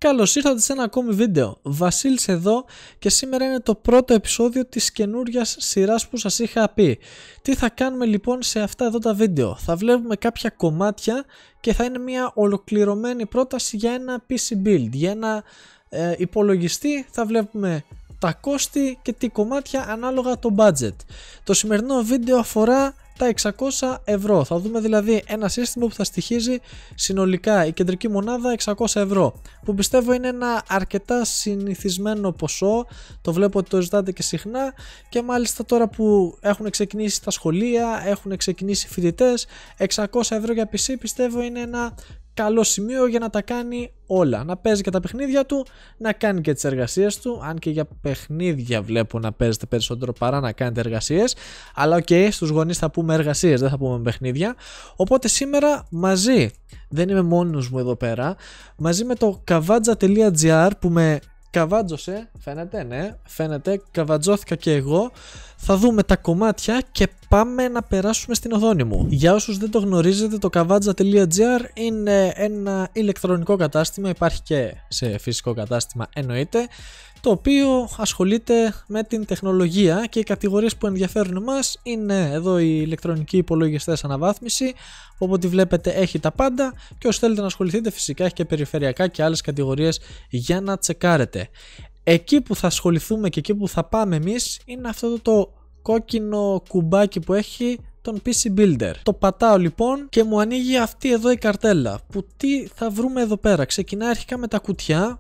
Καλώς ήρθατε σε ένα ακόμη βίντεο. Βασίλης εδώ και σήμερα είναι το πρώτο επεισόδιο της καινούριας σειράς που σας είχα πει. Τι θα κάνουμε λοιπόν σε αυτά εδώ τα βίντεο? Θα βλέπουμε κάποια κομμάτια και θα είναι μια ολοκληρωμένη πρόταση για ένα PC build, για ένα υπολογιστή. Θα βλέπουμε τα κόστη και τι κομμάτια ανάλογα το budget. Το σημερινό βίντεο αφορά τα 600 ευρώ. Θα δούμε δηλαδή ένα σύστημα που θα στοιχίζει συνολικά η κεντρική μονάδα 600 ευρώ, που πιστεύω είναι ένα αρκετά συνηθισμένο ποσό. Το βλέπω ότι το ζητάτε και συχνά, και μάλιστα τώρα που έχουν ξεκινήσει τα σχολεία, έχουν ξεκινήσει οι φοιτητές, 600 ευρώ για PC πιστεύω είναι ένα καλό σημείο για να τα κάνει όλα. Να παίζει και τα παιχνίδια του, να κάνει και τις εργασίες του. Αν και για παιχνίδια βλέπω να παίζετε περισσότερο παρά να κάνετε εργασίες. Αλλά οκ, στους γονείς θα πούμε εργασίες, δεν θα πούμε παιχνίδια. Οπότε σήμερα μαζί, δεν είμαι μόνος μου εδώ πέρα, μαζί με το kavadza.gr που με καβάτζωσε, φαίνεται, ναι, φαίνεται, καβατζώθηκα και εγώ. Θα δούμε τα κομμάτια και πάμε να περάσουμε στην οθόνη μου. Για όσους δεν το γνωρίζετε, το kavadza.gr είναι ένα ηλεκτρονικό κατάστημα, υπάρχει και σε φυσικό κατάστημα εννοείται, το οποίο ασχολείται με την τεχνολογία, και οι κατηγορίες που ενδιαφέρουν εμάς είναι εδώ οι ηλεκτρονικοί υπολογιστές αναβάθμιση, που από ό,τι βλέπετε έχει τα πάντα, και όσοι θέλετε να ασχοληθείτε φυσικά έχει και περιφερειακά και άλλες κατηγορίες για να τσεκάρετε. Εκεί που θα ασχοληθούμε και εκεί που θα πάμε εμείς είναι αυτό το κόκκινο κουμπάκι που έχει τον PC Builder. Το πατάω λοιπόν και μου ανοίγει αυτή εδώ η καρτέλα, που τι θα βρούμε εδώ πέρα? Ξεκινάει αρχικά με τα κουτιά.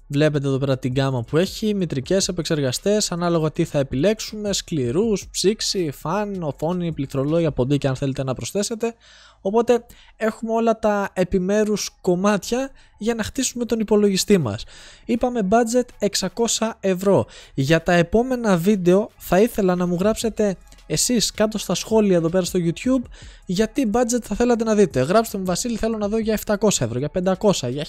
Βλέπετε εδώ πέρα την γκάμα που έχει, μητρικές, επεξεργαστές, ανάλογα τι θα επιλέξουμε, σκληρούς, ψήξη, φαν, οθόνη, πληκτρολόγια, ποντίκια αν θέλετε να προσθέσετε. Οπότε έχουμε όλα τα επιμέρους κομμάτια για να χτίσουμε τον υπολογιστή μας. Είπαμε budget 600 ευρώ. Για τα επόμενα βίντεο θα ήθελα να μου γράψετε εσείς κάτω στα σχόλια εδώ πέρα στο YouTube γιατί budget θα θέλατε να δείτε. Γράψτε μου, Βασίλη, θέλω να δω για 700 ευρώ, για 500, για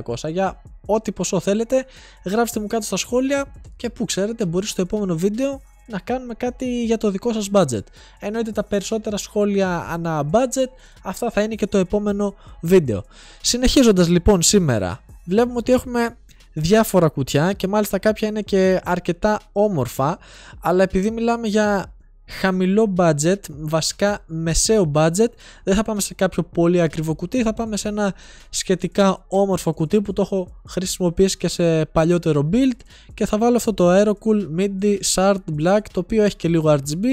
1500, για ό,τι ποσό θέλετε. Γράψτε μου κάτω στα σχόλια και που ξέρετε μπορεί στο επόμενο βίντεο να κάνουμε κάτι για το δικό σας budget. Εννοείται τα περισσότερα σχόλια ανά budget, αυτά θα είναι και το επόμενο βίντεο. Συνεχίζοντας λοιπόν σήμερα, βλέπουμε ότι έχουμε διάφορα κουτιά και μάλιστα κάποια είναι και αρκετά όμορφα, αλλά επειδή μιλάμε για χαμηλό budget, βασικά μεσαίο budget, δεν θα πάμε σε κάποιο πολύ ακριβό κουτί, θα πάμε σε ένα σχετικά όμορφο κουτί που το έχω χρησιμοποιήσει και σε παλιότερο build, και θα βάλω αυτό το Aerocool MIDI Shard Black, το οποίο έχει και λίγο RGB,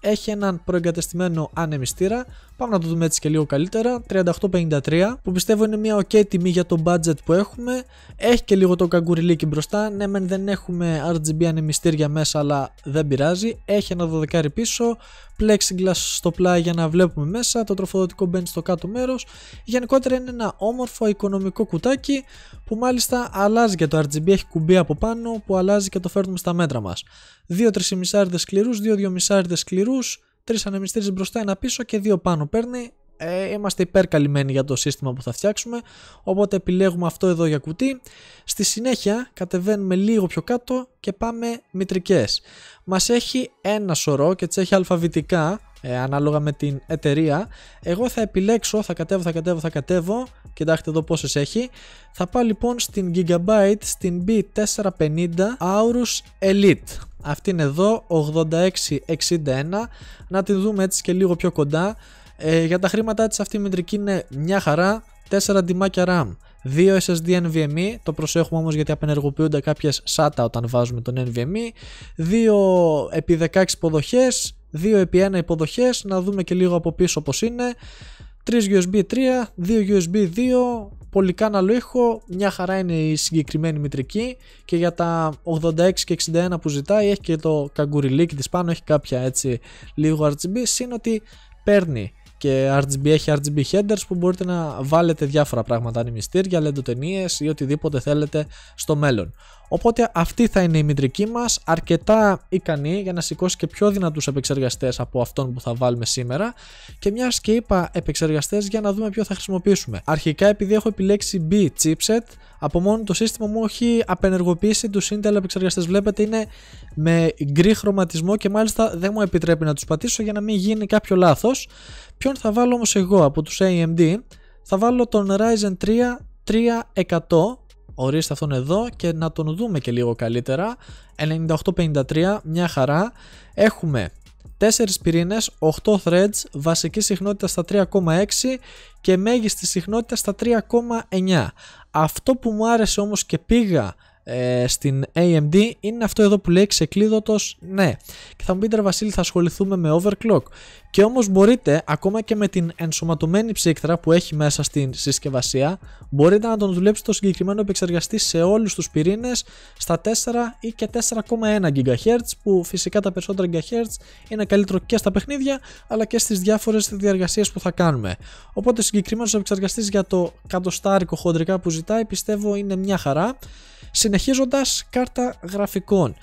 έχει έναν προεγκατεστημένο ανεμιστήρα. Πάμε να το δούμε έτσι και λίγο καλύτερα. 3853, που πιστεύω είναι μια ok τιμή για το budget που έχουμε. Έχει και λίγο το καγκουριλίκι μπροστά. Ναι, μεν δεν έχουμε RGB ανεμιστήρια μέσα, αλλά δεν πειράζει. Έχει ένα 12 πίσω, plexiglass στο πλάι για να βλέπουμε μέσα, το τροφοδοτικό μπαίνει στο κάτω μέρος. Γενικότερα είναι ένα όμορφο οικονομικό κουτάκι που μάλιστα αλλάζει και το RGB, έχει κουμπί από πάνω που αλλάζει και το φέρνουμε στα μέτρα μας. 2 3,5 σκληρούς, 2 2,5 σκληρούς, 3 ανεμιστήρες μπροστά, ένα πίσω και 2 πάνω παίρνει. Είμαστε υπερκαλυμμένοι για το σύστημα που θα φτιάξουμε, οπότε επιλέγουμε αυτό εδώ για κουτί. Στη συνέχεια κατεβαίνουμε λίγο πιο κάτω και πάμε μητρικές. Μας έχει ένα σωρό και τις έχει αλφαβητικά ανάλογα με την εταιρεία. Εγώ θα επιλέξω, θα κατέβω. Κοιτάξτε εδώ πόσες έχει. Θα πάω λοιπόν στην Gigabyte, στην B450 Aorus Elite. Αυτή είναι εδώ, 8661. Να τη δούμε έτσι και λίγο πιο κοντά. Για τα χρήματά της αυτή η μητρική είναι μια χαρά. 4 ντυμάκια RAM, 2 SSD NVMe, το προσέχουμε όμως γιατί απενεργοποιούνται κάποιες SATA όταν βάζουμε τον NVMe, 2x16 υποδοχές, 2x1 υποδοχές, να δούμε και λίγο από πίσω πως είναι, 3 USB 3, 2 USB 2, πολυκάναλο ήχο, μια χαρά είναι η συγκεκριμένη μητρική, και για τα 86 και 61 που ζητάει έχει και το καγκουριλίκι της πάνω, έχει κάποια έτσι λίγο RGB, συν ότι παίρνει και RGB, έχει RGB headers που μπορείτε να βάλετε διάφορα πράγματα, ανεμιστήρια, λεντοτενίες ή οτιδήποτε θέλετε στο μέλλον. Οπότε αυτή θα είναι η μητρική μας, αρκετά ικανή για να σηκώσει και πιο δυνατούς επεξεργαστές από αυτόν που θα βάλουμε σήμερα, και μιας και είπα επεξεργαστές, για να δούμε ποιο θα χρησιμοποιήσουμε. Αρχικά, επειδή έχω επιλέξει B chipset, από μόνο το σύστημα μου έχει απενεργοποιήσει τους Intel επεξεργαστές. Βλέπετε είναι με γκρι χρωματισμό και μάλιστα δεν μου επιτρέπει να τους πατήσω για να μην γίνει κάποιο λάθος. Ποιον θα βάλω όμως εγώ από τους AMD? Θα βάλω τον Ryzen 3 3100 Ορίστε αυτόν εδώ και να τον δούμε και λίγο καλύτερα. 9853, μια χαρά. Έχουμε 4 πυρήνες, 8 threads, βασική συχνότητα στα 3,6 και μέγιστη συχνότητα στα 3,9. Αυτό που μου άρεσε όμως και πήγα στην AMD είναι αυτό εδώ που λέει ξεκλείδωτος ναι. Και θα μου πείτε, ρε Βασίλη, θα ασχοληθούμε με overclock. Και όμως μπορείτε, ακόμα και με την ενσωματωμένη ψύκτρα που έχει μέσα στην συσκευασία, μπορείτε να τον δουλέψετε το συγκεκριμένο επεξεργαστή σε όλους τους πυρήνες στα 4 ή και 4,1 GHz, που φυσικά τα περισσότερα GHz είναι καλύτερο και στα παιχνίδια αλλά και στις διάφορες διαργασίες που θα κάνουμε. Οπότε συγκεκριμένος επεξεργαστής για το κατοστάρικο χοντρικά που ζητάει πιστεύω είναι μια χαρά. Συνεχίζοντας, κάρτα γραφικών.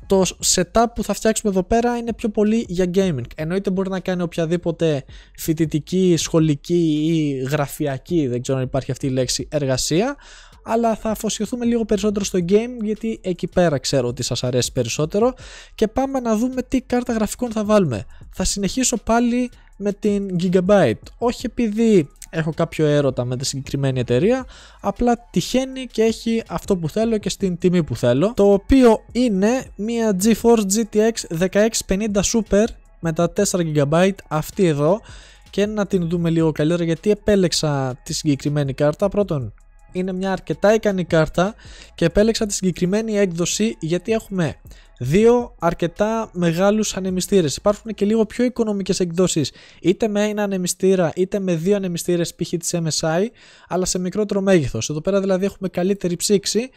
Το setup που θα φτιάξουμε εδώ πέρα είναι πιο πολύ για gaming. Εννοείται μπορεί να κάνει οποιαδήποτε φοιτητική, σχολική ή γραφειακή, δεν ξέρω αν υπάρχει αυτή η λέξη, εργασία, αλλά θα αφοσιωθούμε λίγο περισσότερο στο game γιατί εκεί πέρα ξέρω ότι σας αρέσει περισσότερο. Και πάμε να δούμε τι κάρτα γραφικών θα βάλουμε. Θα συνεχίσω πάλι με την Gigabyte, όχι επειδή έχω κάποιο έρωτα με τη συγκεκριμένη εταιρεία, απλά τυχαίνει και έχει αυτό που θέλω και στην τιμή που θέλω, το οποίο είναι μια GeForce GTX 1650 Super με τα 4 GB, αυτή εδώ. Και να την δούμε λίγο καλύτερα γιατί επέλεξα τη συγκεκριμένη κάρτα. Πρώτον, είναι μια αρκετά ικανή κάρτα και επέλεξα τη συγκεκριμένη έκδοση γιατί έχουμε δύο αρκετά μεγάλους ανεμιστήρες. Υπάρχουν και λίγο πιο οικονομικές εκδόσεις, είτε με ένα ανεμιστήρα είτε με δύο ανεμιστήρες, π.χ. της MSI, αλλά σε μικρότερο μέγεθος. Εδώ πέρα δηλαδή έχουμε καλύτερη ψήξη.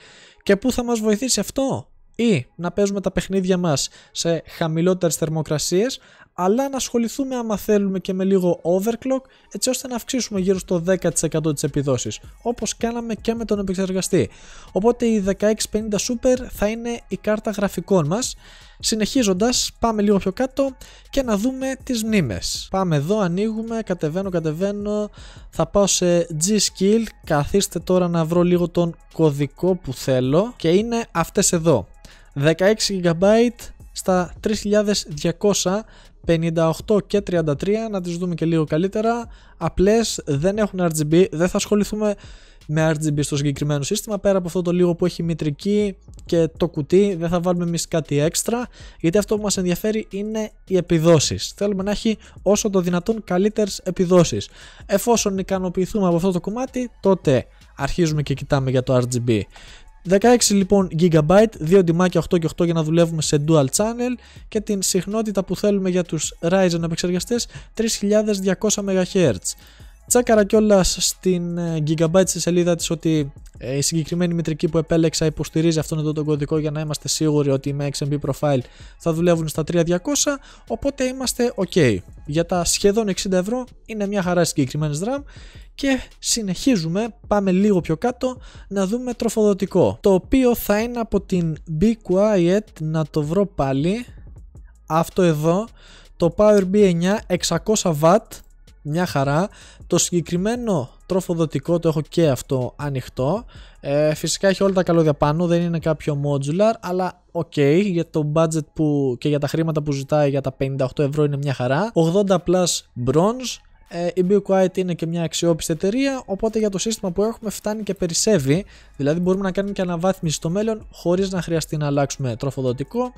Και πού θα μας βοηθήσει αυτό? Ή να παίζουμε τα παιχνίδια μας σε χαμηλότερες θερμοκρασίες, αλλά να ασχοληθούμε άμα θέλουμε και με λίγο overclock, έτσι ώστε να αυξήσουμε γύρω στο 10% της επιδόσης, όπως κάναμε και με τον επεξεργαστή. Οπότε η 1650 Super θα είναι η κάρτα γραφικών μας. Συνεχίζοντας, πάμε λίγο πιο κάτω και να δούμε τις μνήμες. Πάμε εδώ, ανοίγουμε, κατεβαίνω, θα πάω σε G-Skill, καθίστε τώρα να βρω λίγο τον κωδικό που θέλω και είναι αυτές εδώ. 16 GB στα 3258 και 33, να τις δούμε και λίγο καλύτερα. Απλές, δεν έχουν RGB, δεν θα ασχοληθούμε με RGB στο συγκεκριμένο σύστημα, πέρα από αυτό το λίγο που έχει μητρική και το κουτί. Δεν θα βάλουμε εμείς κάτι έξτρα, γιατί αυτό που μας ενδιαφέρει είναι οι επιδόσεις. Θέλουμε να έχει όσο το δυνατόν καλύτερες επιδόσεις. Εφόσον ικανοποιηθούμε από αυτό το κομμάτι, τότε αρχίζουμε και κοιτάμε για το RGB. 16 λοιπόν GB, 2 ντυμάκια 8 και 8 για να δουλεύουμε σε dual channel και την συχνότητα που θέλουμε για τους Ryzen επεξεργαστές 3200 MHz. Τσάκαρα κιόλας στην Gigabyte στη σελίδα της ότι η συγκεκριμένη μητρική που επέλεξα υποστηρίζει αυτόν εδώ τον κωδικό για να είμαστε σίγουροι ότι με XMB profile θα δουλεύουν στα 3200, οπότε είμαστε ok. Για τα σχεδόν 60 ευρώ είναι μια χαρά συγκεκριμένες RAM. Και συνεχίζουμε, πάμε λίγο πιο κάτω να δούμε τροφοδοτικό, το οποίο θα είναι από την Be Quiet, να το βρω πάλι, αυτό εδώ, το Power B9 600W, μια χαρά. Το συγκεκριμένο τροφοδοτικό το έχω και αυτό ανοιχτό, φυσικά έχει όλα τα καλώδια πάνω, δεν είναι κάποιο modular, αλλά ok, για το budget που και για τα χρήματα που ζητάει, για τα 58 ευρώ είναι μια χαρά. 80 plus bronze. Η Be Quiet είναι και μια αξιόπιστη εταιρεία, οπότε για το σύστημα που έχουμε φτάνει και περισσεύει, δηλαδή μπορούμε να κάνουμε και αναβάθμιση στο μέλλον χωρίς να χρειαστεί να αλλάξουμε τροφοδοτικό.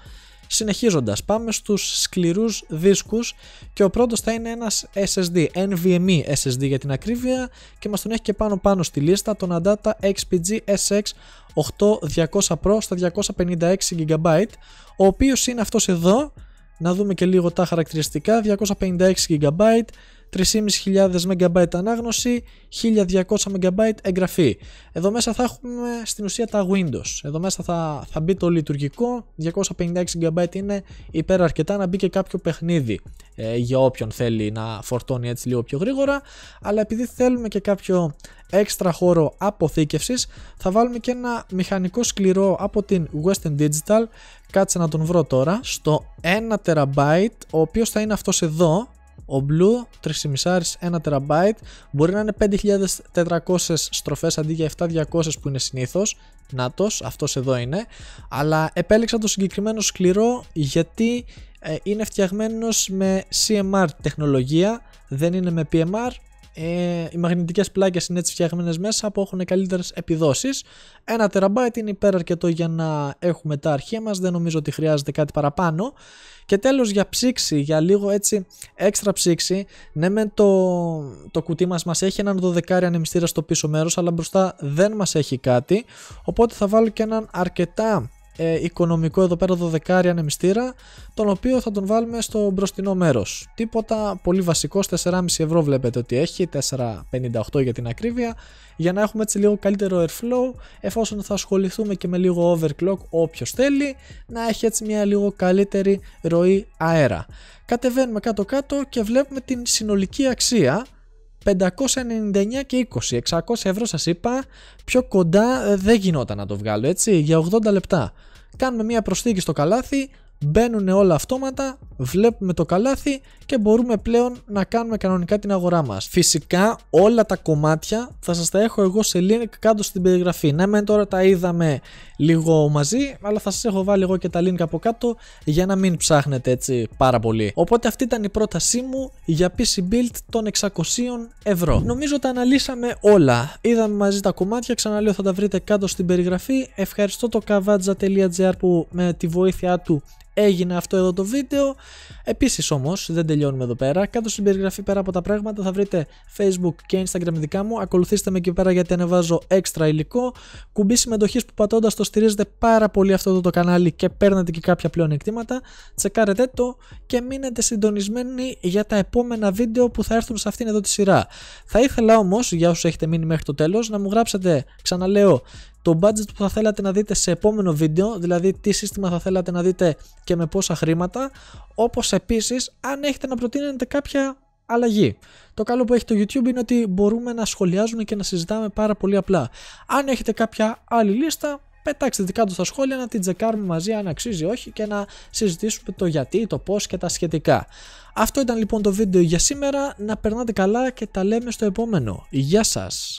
Συνεχίζοντας, πάμε στους σκληρούς δίσκους και ο πρώτος θα είναι ένας SSD, NVMe SSD για την ακρίβεια, και μας τον έχει και πάνω στη λίστα, τον Adata XPG SX 8200 Pro στα 256 GB, ο οποίος είναι αυτός εδώ. Να δούμε και λίγο τα χαρακτηριστικά. 256 GB, 3.500 MB ανάγνωση, 1.200 MB εγγραφή. Εδώ μέσα θα έχουμε στην ουσία τα Windows. Εδώ μέσα θα μπει το λειτουργικό. 256 GB είναι υπεραρκετά να μπει και κάποιο παιχνίδι για όποιον θέλει να φορτώνει έτσι λίγο πιο γρήγορα. Αλλά επειδή θέλουμε και κάποιο έξτρα χώρο αποθήκευσης, θα βάλουμε και ένα μηχανικό σκληρό από την Western Digital. Κάτσε να τον βρω τώρα. Στο 1 TB, ο οποίος θα είναι αυτός εδώ, ο Blue 3,5 1 TB, μπορεί να είναι 5.400 στροφές αντί για 7.200 που είναι συνήθως. Νάτος, αυτός εδώ είναι. Αλλά επέλεξα το συγκεκριμένο σκληρό γιατί είναι φτιαγμένος με CMR τεχνολογία, δεν είναι με PMR. οι μαγνητικές πλάκες είναι έτσι φτιαγμένες μέσα που έχουν καλύτερες επιδόσεις. 1 TB είναι υπεραρκετό για να έχουμε τα αρχεία μας, δεν νομίζω ότι χρειάζεται κάτι παραπάνω. Και τέλος, για ψήξη, για λίγο έτσι έξτρα ψήξη, ναι με το κουτί μας έχει έναν 12 ανεμιστήρα στο πίσω μέρος, αλλά μπροστά δεν μας έχει κάτι, οπότε θα βάλω και έναν αρκετά οικονομικό εδώ πέρα 12 ανεμιστήρα, τον οποίο θα τον βάλουμε στο μπροστινό μέρος. Τίποτα πολύ βασικό, 4,5 ευρώ βλέπετε ότι έχει, 4,58 για την ακρίβεια, για να έχουμε έτσι λίγο καλύτερο airflow, εφόσον θα ασχοληθούμε και με λίγο overclock, όποιος θέλει να έχει έτσι μια λίγο καλύτερη ροή αέρα. Κατεβαίνουμε κάτω κάτω και βλέπουμε την συνολική αξία, 599 και 20, 600 ευρώ σας είπα, πιο κοντά δεν γινόταν να το βγάλω έτσι, για 80 λεπτά. Κάνουμε μια προσθήκη στο καλάθι, μπαίνουν όλα αυτόματα, βλέπουμε το καλάθι και μπορούμε πλέον να κάνουμε κανονικά την αγορά μας. Φυσικά όλα τα κομμάτια θα σας τα έχω εγώ σε link κάτω στην περιγραφή. Ναι μεν τώρα τα είδαμε λίγο μαζί, αλλά θα σας έχω βάλει εγώ και τα link από κάτω για να μην ψάχνετε έτσι πάρα πολύ. Οπότε αυτή ήταν η πρότασή μου για PC Build των 600 ευρώ. Νομίζω τα αναλύσαμε όλα. Είδαμε μαζί τα κομμάτια, ξαναλέω θα τα βρείτε κάτω στην περιγραφή. Ευχαριστώ το kavadza.gr που με τη βοήθειά του έγινε αυτό εδώ το βίντεο. Επίσης όμως δεν τελειώνουμε εδώ πέρα. Κάτω στην περιγραφή πέρα από τα πράγματα θα βρείτε Facebook και Instagram δικά μου. Ακολουθήστε με εκεί πέρα γιατί ανεβάζω έξτρα υλικό. Κουμπί συμμετοχής που πατώντας το στηρίζετε πάρα πολύ αυτό εδώ το κανάλι και παίρνετε και κάποια πλέον εκτήματα. Τσεκάρετε το και μείνετε συντονισμένοι για τα επόμενα βίντεο που θα έρθουν σε αυτήν εδώ τη σειρά. Θα ήθελα όμως για όσους έχετε μείνει μέχρι το τέλος να μου γράψετε, ξαναλέω, το budget που θα θέλατε να δείτε σε επόμενο βίντεο, δηλαδή τι σύστημα θα θέλατε να δείτε και με πόσα χρήματα, όπως επίσης αν έχετε να προτείνετε κάποια αλλαγή. Το καλό που έχει το YouTube είναι ότι μπορούμε να σχολιάζουμε και να συζητάμε πάρα πολύ απλά. Αν έχετε κάποια άλλη λίστα, πετάξτε δικά του στα σχόλια να την τσεκάρουμε μαζί αν αξίζει όχι και να συζητήσουμε το γιατί, το πώς και τα σχετικά. Αυτό ήταν λοιπόν το βίντεο για σήμερα, να περνάτε καλά και τα λέμε στο επόμενο. Γεια σας!